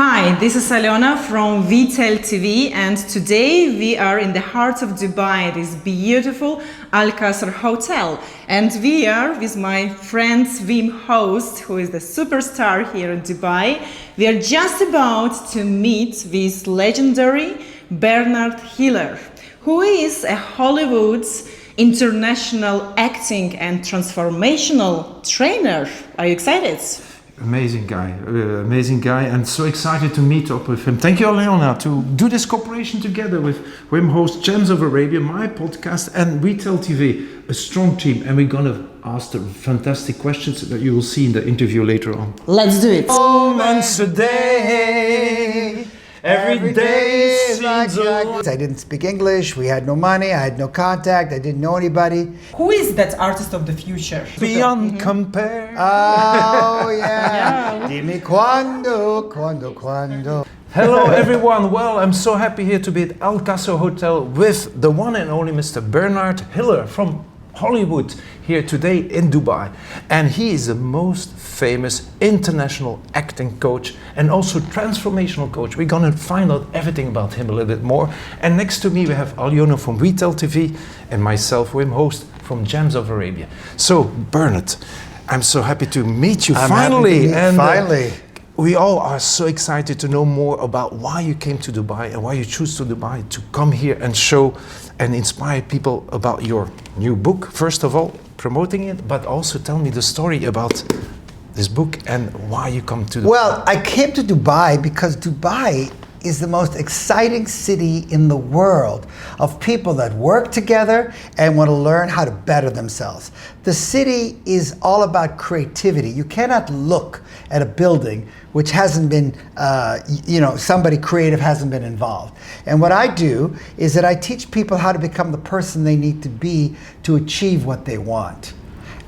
Hi, this is Alena from WeTel TV, and today we are in the heart of Dubai, this beautiful Al Qasr hotel, and we are with my friend Wim host, who is the superstar here in Dubai. We are just about to meet with legendary Bernard Hiller, who is a Hollywood's international acting and transformational trainer. Are you excited? Amazing guy, and so excited to meet up with him. Thank you, Alena, to do this cooperation together with Wim host Gems of Arabia, my podcast, and WeTel TV, a strong team, and we're gonna ask the fantastic questions that you will see in the interview later on. Let's do it. Moments a day, every day seems I didn't speak English, we had no money, I had no contact, I didn't know anybody. Who is that artist of the future? beyond compare. Oh yeah. Dime cuando. Hello everyone, well I'm so happy here to be at Al Qasr Hotel with the one and only Mr. Bernard Hiller from Hollywood here today in Dubai, and he is the most famous international acting coach and also transformational coach. We're gonna find out everything about him a little bit more, and next to me we have Aljona from WeTel TV and myself, Wim host from Gems of Arabia. So Bernard, I'm so happy to meet you finally. Finally. We all are so excited to know more about why you came to Dubai and why you choose to Dubai to come here and show and inspire people about your new book. First of all, promoting it, but also tell me the story about this book and why you come to Dubai. Well, I came to Dubai because Dubai is the most exciting city in the world of people that work together and want to learn how to better themselves. The city is all about creativity. You cannot look at a building which hasn't been, somebody creative hasn't been involved. And what I do is that I teach people how to become the person they need to be to achieve what they want.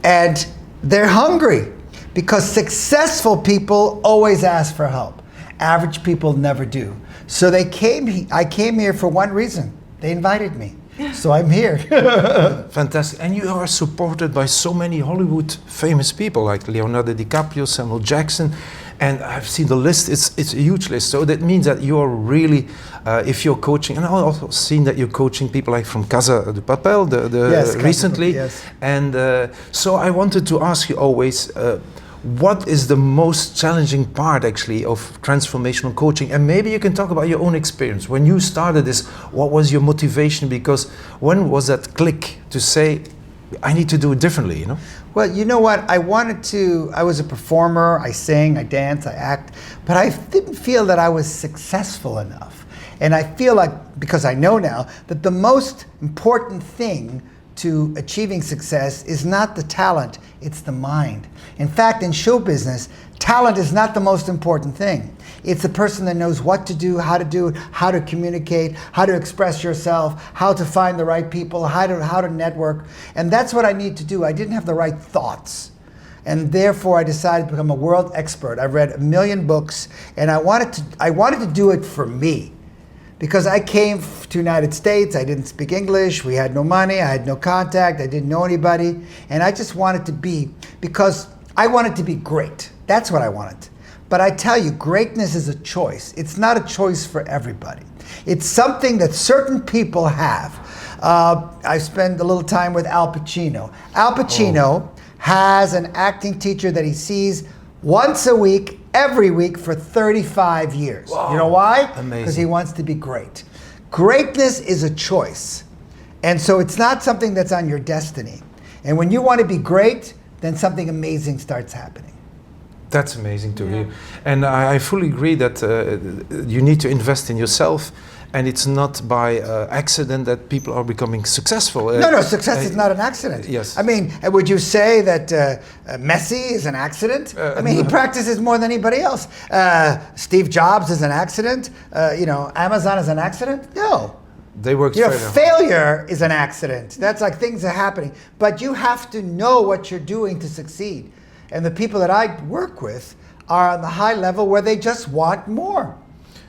And they're hungry because successful people always ask for help. Average people never do. So I came here for one reason. They invited me. So I'm here. Fantastic. And you are supported by so many Hollywood famous people like Leonardo DiCaprio, Samuel Jackson, and I've seen the list. It's a huge list. So that means that you are really, if you're coaching, and I've also seen that you're coaching people like from Casa de Papel Yes, recently. yes. And so I wanted to ask you always, what is the most challenging part actually of transformational coaching? And maybe you can talk about your own experience. When you started this, what was your motivation? Because when was that click to say, I need to do it differently, you know? Well, you know what? I was a performer, I sang, I danced, I act, but I didn't feel that I was successful enough. And I feel like, because I know now, that the most important thing to achieving success is not the talent, it's the mind. In fact, in show business, talent is not the most important thing. It's the person that knows what to do it, how to communicate, how to express yourself, how to find the right people, how to network. And that's what I need to do. I didn't have the right thoughts. And therefore I decided to become a world expert. I've read 1 million books, and I wanted to do it for me. Because I came to the United States, I didn't speak English, we had no money, I had no contact, I didn't know anybody, and I just wanted to be, because I wanted to be great. That's what I wanted. But I tell you, greatness is a choice. It's not a choice for everybody. It's something that certain people have. I spent a little time with Al Pacino. Al Pacino has an acting teacher that he sees once a week, every week for 35 years. Wow. You know why? Amazing. Because he wants to be great. Greatness is a choice. And so it's not something that's on your destiny. And when you want to be great, then something amazing starts happening. That's amazing to hear. And I fully agree that you need to invest in yourself, and it's not by accident that people are becoming successful. No, success is not an accident. Yes. I mean, would you say that Messi is an accident? I mean, he practices more than anybody else. Steve Jobs is an accident. Amazon is an accident? No. They work straight out. Failure is an accident. That's like things are happening. But you have to know what you're doing to succeed. And the people that I work with are on the high level where they just want more.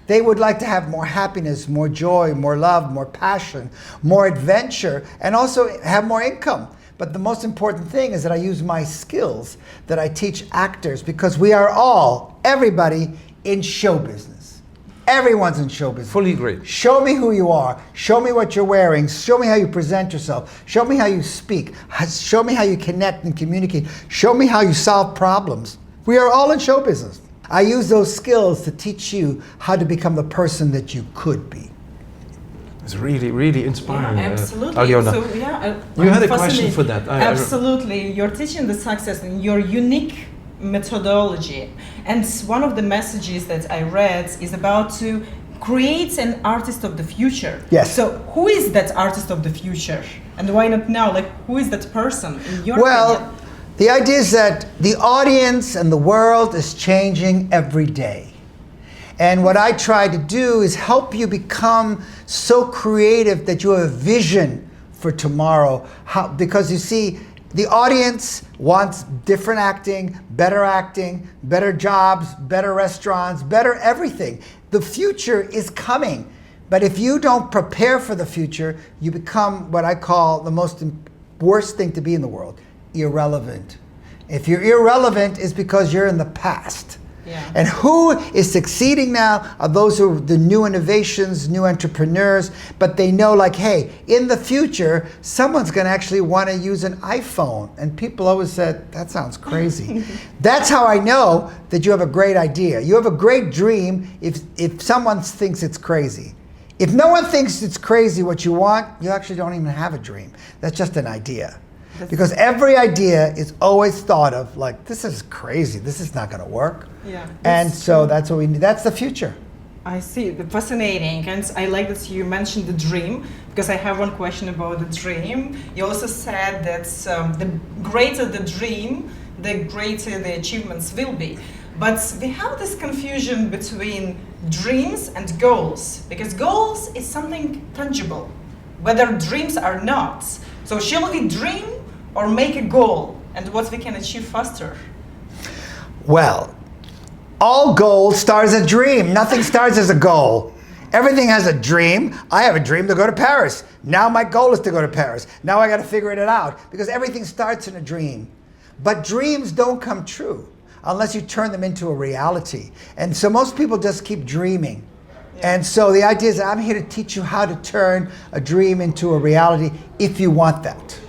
They would like to have more happiness, more joy, more love, more passion, more adventure, and also have more income. But the most important thing is that I use my skills that I teach actors, because we are all, everybody, in show business. Everyone's in show business. Fully agree. Show me who you are. Show me what you're wearing. Show me how you present yourself. Show me how you speak. Show me how you connect and communicate. Show me how you solve problems. We are all in show business. I use those skills to teach you how to become the person that you could be. It's really, really inspiring. Yeah, absolutely. Aliona. So, yeah, You had a fascinated. question for that. Absolutely. You're teaching the success in your unique methodology. And one of the messages that I read is about to create an artist of the future. Yes. So who is that artist of the future? And why not now? Like, who is that person in your opinion? The idea is that the audience and the world is changing every day. And what I try to do is help you become so creative that you have a vision for tomorrow. Because you see, the audience wants different acting, better jobs, better restaurants, better everything. The future is coming. But if you don't prepare for the future, you become what I call the worst thing to be in the world, irrelevant. If you're irrelevant, it's because you're in the past. Yeah. And who is succeeding now are those who are the new innovations, new entrepreneurs, but they know like, hey, in the future, someone's going to actually want to use an iPhone. And people always said, that sounds crazy. That's how I know that you have a great idea. You have a great dream if someone thinks it's crazy. If no one thinks it's crazy what you want, you actually don't even have a dream. That's just an idea. Because every idea is always thought of like, this is crazy, this is not going to work. Yeah. And so that's what we need. That's the future. I see. Fascinating. And I like that you mentioned the dream, because I have one question about the dream. You also said that the greater the dream, the greater the achievements will be. But we have this confusion between dreams and goals, because goals is something tangible, whether dreams are not. So shall we dream or make a goal, and what we can achieve faster? Well, all goals start as a dream. Nothing starts as a goal. Everything has a dream. I have a dream to go to Paris. Now my goal is to go to Paris. Now I got to figure it out, because everything starts in a dream. But dreams don't come true unless you turn them into a reality. And so most people just keep dreaming. Yeah. And so the idea is I'm here to teach you how to turn a dream into a reality if you want that.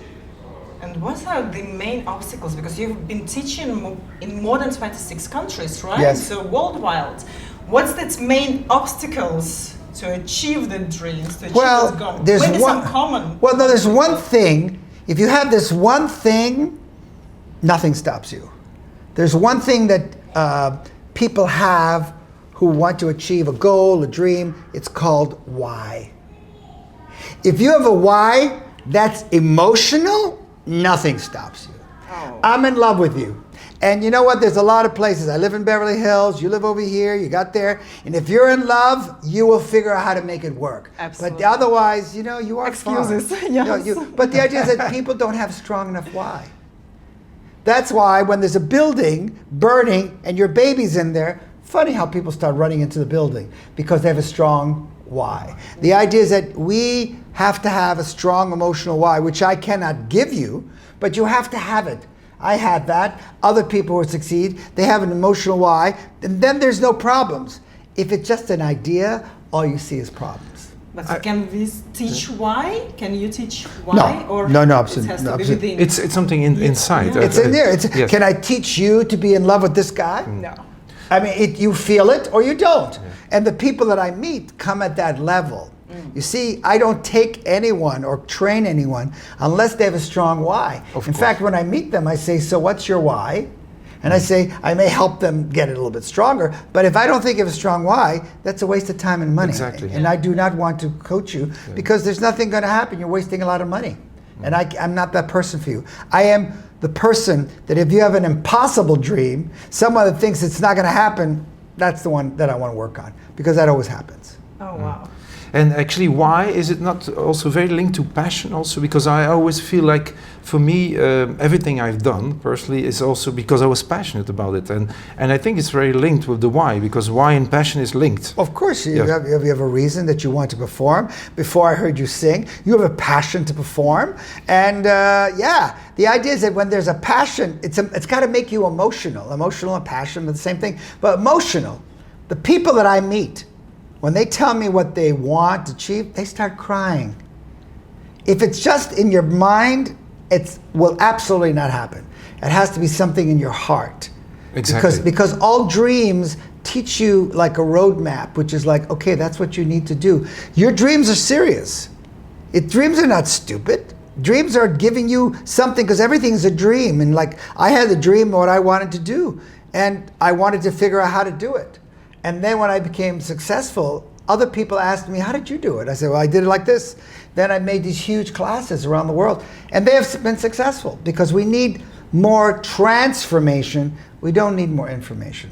And what are the main obstacles? Because you've been teaching in more than 26 countries, right? Yes. So worldwide. What's the main obstacles to achieve the dreams, to achieve the goal? Maybe some common. Well, no, there's one thing. If you have this one thing, nothing stops you. There's one thing that people have who want to achieve a goal, a dream. It's called why. If you have a why that's emotional, nothing stops you. Oh. I'm in love with you. And you know what? There's a lot of places. I live in Beverly Hills. You live over here. You got there. And if you're in love, you will figure out how to make it work. Absolutely. But otherwise, you know, you are Excuses. fine. Yes. But the idea is that people don't have strong enough why. That's why when there's a building burning and your baby's in there, funny how people start running into the building, because they have a strong why. The idea is that we have to have a strong emotional why, which I cannot give you, but you have to have it. I had that. Other people who succeed, they have an emotional why, and then there's no problems. If it's just an idea, all you see is problems. But can we teach why? Can you teach why? No, absolutely. It has to be within. It's something inside. Yeah. It's in there. Yes. Can I teach you to be in love with this guy? No. I mean, you feel it or you don't. Yeah. And the people that I meet come at that level. You see, I don't take anyone or train anyone unless they have a strong why. In fact, when I meet them, I say, so what's your why? And I say, I may help them get it a little bit stronger, but if I don't think of a strong why, that's a waste of time and money. Exactly. And I do not want to coach you because there's nothing going to happen. You're wasting a lot of money. And I'm not that person for you. I am the person that if you have an impossible dream, someone that thinks it's not going to happen, that's the one that I want to work on, because that always happens. Oh, wow. And actually, why is it not also very linked to passion also? Because I always feel like, for me, everything I've done personally is also because I was passionate about it. And I think it's very linked with the why, because why and passion is linked. Of course, you have a reason that you want to perform. Before I heard you sing, you have a passion to perform. And the idea is that when there's a passion, it's got to make you emotional. Emotional and passion are the same thing, but emotional. The people that I meet, when they tell me what they want to achieve, they start crying. If it's just in your mind, it will absolutely not happen. It has to be something in your heart. Exactly. Because all dreams teach you like a roadmap, which is like, okay, that's what you need to do. Your dreams are serious. Dreams are not stupid. Dreams are giving you something, because everything's a dream. And like, I had a dream of what I wanted to do, and I wanted to figure out how to do it. And then when I became successful, other people asked me, how did you do it? I said, well, I did it like this. Then I made these huge classes around the world, and they have been successful, because we need more transformation. We don't need more information.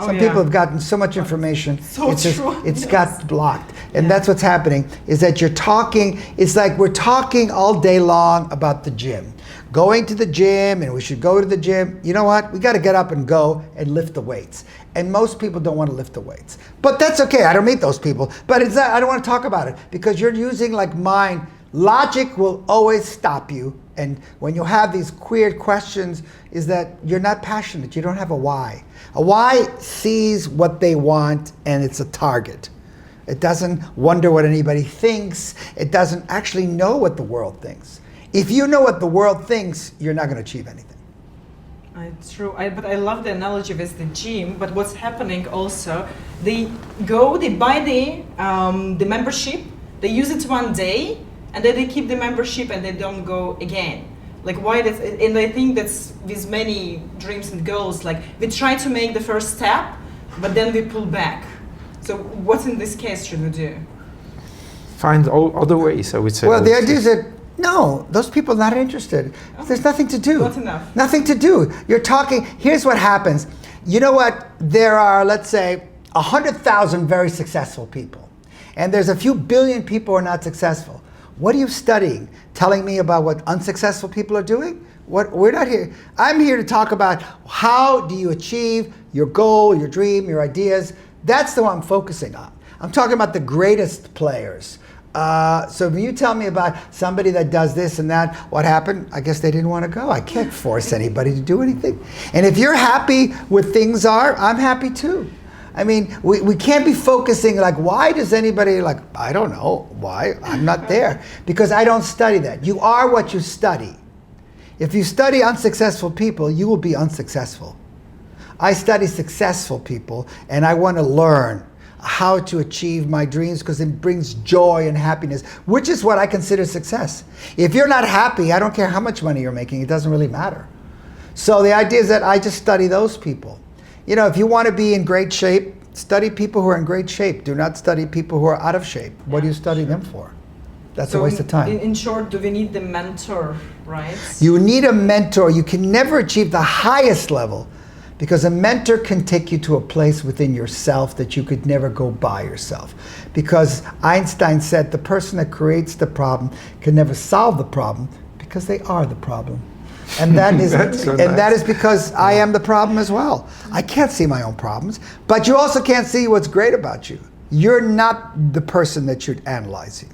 Some people have gotten so much information, it's got blocked. And that's what's happening, is that you're talking, it's like we're talking all day long about the gym. Going to the gym, and we should go to the gym. You know what? We got to get up and go and lift the weights. And most people don't want to lift the weights. But that's okay, I don't meet those people. But it's not, I don't want to talk about it, because you're using like mind. Logic will always stop you. And when you have these weird questions, is that you're not passionate. You don't have a why. A why sees what they want, and it's a target. It doesn't wonder what anybody thinks. It doesn't actually know what the world thinks. If you know what the world thinks, you're not going to achieve anything. It's true, but I love the analogy with the gym. But what's happening also, they buy the membership, they use it one day, and then they keep the membership and they don't go again. Like, why that? And I think that's with many dreams and goals, like we try to make the first step, but then we pull back. So what in this case should we do? Find other ways, I would say. Well, the idea is that, no, those people are not interested. There's nothing to do. Not enough. Nothing to do. You're talking, here's what happens. You know what? There are, let's say, 100,000 very successful people. And there's a few billion people who are not successful. What are you studying? Telling me about what unsuccessful people are doing? We're not here. I'm here to talk about how do you achieve your goal, your dream, your ideas. That's the one I'm focusing on. I'm talking about the greatest players. So when you tell me about somebody that does this and that, what happened? I guess they didn't want to go. I can't force anybody to do anything. And if you're happy with things are, I'm happy too. I mean, we can't be focusing like, why does anybody like, I don't know why, I'm not there. Because I don't study that. You are what you study. If you study unsuccessful people, you will be unsuccessful. I study successful people, and I want to learn how to achieve my dreams, because it brings joy and happiness, which is what I consider success. If you're not happy, I don't care how much money you're making, it doesn't really matter. So the idea is that I just study those people. You know, if you want to be in great shape, study people who are in great shape. Do not study people who are out of shape. What do you study them for? That's a waste of time. In short, do we need the mentor, right? You need a mentor. You can never achieve the highest level, because a mentor can take you to a place within yourself that you could never go by yourself. Because Einstein said the person that creates the problem can never solve the problem, because they are the problem. And that is that is because I am the problem as well. I can't see my own problems, but you also can't see what's great about you. You're not the person that should analyze you.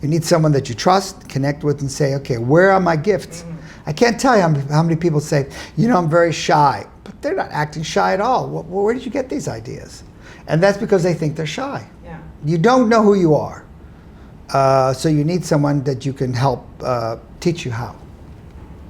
You need someone that you trust, connect with, and say, okay, where are my gifts? I can't tell you how many people say, you know, I'm very shy, but they're not acting shy at all. Where did you get these ideas? And that's because they think they're shy. Yeah. You don't know who you are. So you need someone that you can help teach you how.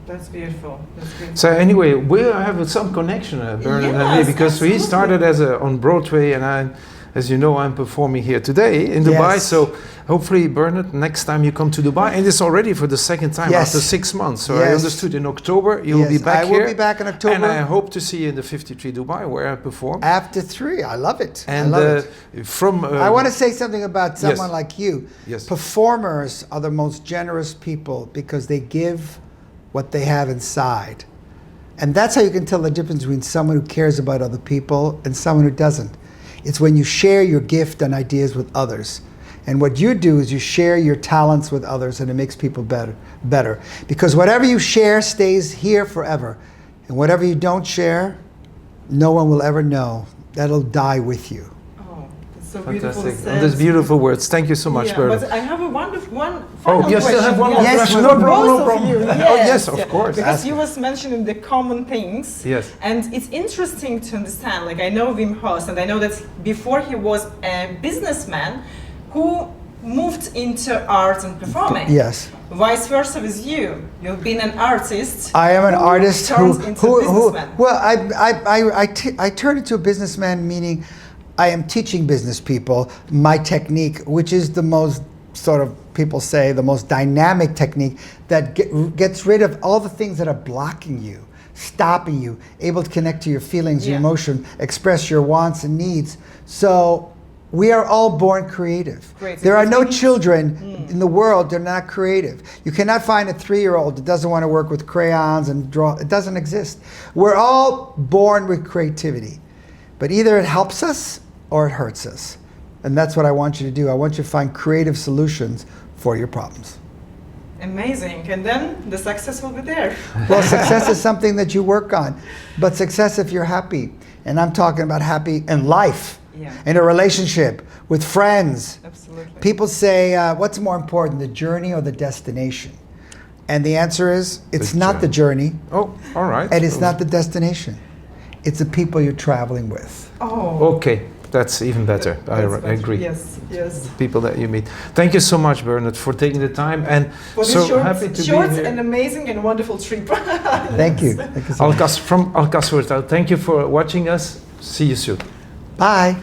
That's beautiful. That's beautiful. So anyway, we have some connection, Bernard and me, because we started on Broadway, and as you know, I'm performing here today in Dubai. Yes. So hopefully, Bernard, next time you come to Dubai, and it's already for the second time after 6 months. So I understood in October you will be back here. I will be back in October. And I hope to see you in the 53 Dubai, where I perform. After 3, I love it. And I love it. I want to say something about someone like you. Yes. Performers are the most generous people, because they give what they have inside. And that's how you can tell the difference between someone who cares about other people and someone who doesn't. It's when you share your gift and ideas with others. And what you do is you share your talents with others, and it makes people better. Because whatever you share stays here forever. And whatever you don't share, no one will ever know. That'll die with you. Oh, that's So beautiful Fantastic. said. And these beautiful words. Thank you so much, Yeah, Bernard. but I have one Oh, final you question. still have one more Yes, question? for No problem, both no of problem. you. Oh, yes, of yeah. course. Because Ask you me. was mentioning the common things. Yes. And it's interesting to understand, like I know Wim Hof, and I know that before he was a businessman who moved into art and performing. Yes. Vice versa with you. You've been an artist. I am an who artist turns into a businessman. well, I turned into a businessman, meaning I am teaching business people my technique, which is the most sort of, people say, the most dynamic technique that gets rid of all the things that are blocking you, stopping you, able to connect to your feelings, your Yeah. emotion, express your wants and needs. So we are all born creative. Great. There are no Things- children in the world that are not creative. You cannot find a 3-year-old that doesn't want to work with crayons and draw. It doesn't exist. We're all born with creativity. But either it helps us or it hurts us. And that's what I want you to do. I want you to find creative solutions for your problems. Amazing. And then the success will be there. Well, success is something that you work on. But success if you're happy. And I'm talking about happy in life, Yeah. in a relationship, with friends. Absolutely. People say, what's more important, the journey or the destination? And the answer is, it's not the journey, Oh, all right. and it's not the destination. It's the people you're traveling with. Oh. Okay, that's even better. I That's better. agree. Yes, yes. People that you meet. Thank you so much, Bernard, for taking the time, and For this so short, happy to short be here. and amazing and wonderful trip. Thank you. Thank you so much. From Alcas Hotel. Thank you for watching us. See you soon. Bye.